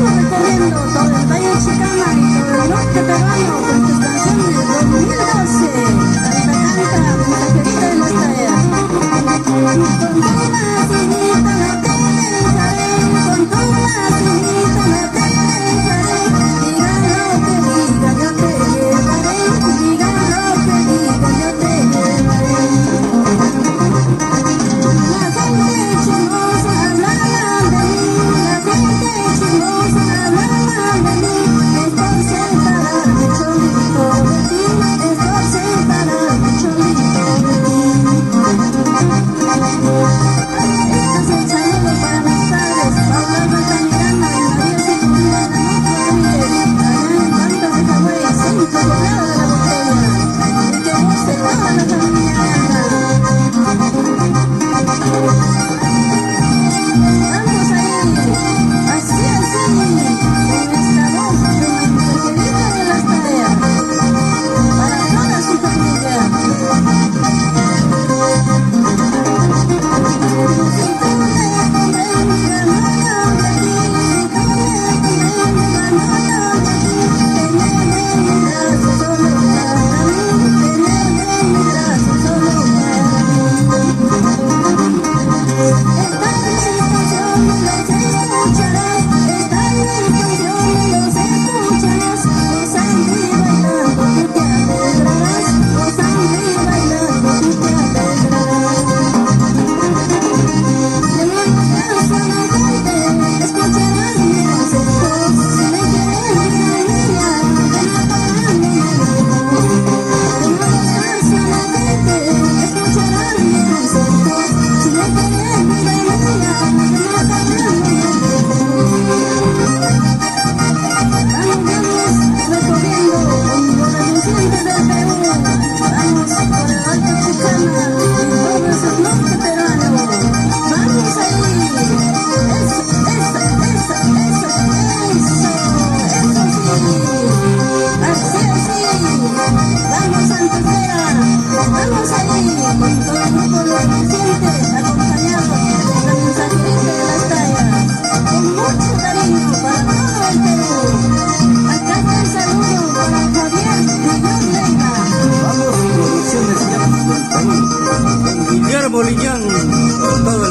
estamos recorriendo todo el Valle de Chicama y todo el norte peruano con tus canciones de 2012. Canta, mensajerita de las tareas. Con tu nacimiento la te dejaré, con tu nacimiento la te dejaré. Digan lo que digan, yo te llevaré. Digan lo que digan, yo te llevaré. La gente chismosa hablaba de mí, la gente chismosa hablaba de mí. Es por separarme cholito de ti, es por separarme cholito de ti. Este es el saludo para mis padres, Paula Altamirano y María Sepúlveda, no te olvides, allá en Bandas de Hawái, centro poblado de la botella. Y que guste toda la familia Ganga. Vamos ahí, así, con esta voz de la mensajerita de las tareas, para toda su familia. Si tú me comprendes, no llores de ti, si tú me comprendes, no llores de ti, tener en mis brazos solo para mí, tener en mis brazos solo para mí. Estas mis canciones las escucharás, estas mis canciones las escucharás, gozando y bailando tú te alegrarás, gozando y bailando tú te alegrarás. Le muestras a la gente, escucharás mis consejos, si me quieres vida mía, ven a tomarme mi voz. Le muestras a la gente, escucharás mis consejos, si me quieres vida mía, ven a tomarme mi voz. Vamos recorriendo con los relucientes del Perú, vamos por el Alto Chicama y todo el norte peruano. Vamos ahí, eso sí, así, vamos Santa Fea, vamos ahí, con todo el grupo de los relucientes, acompañados de la mensajerita de las tallas, con mucho cariño para todo el Perú. Acá está el saludo para Javier Guillón Leiva. Vamos, producciones ya del Perú, con Guillermo Liñán, por todo el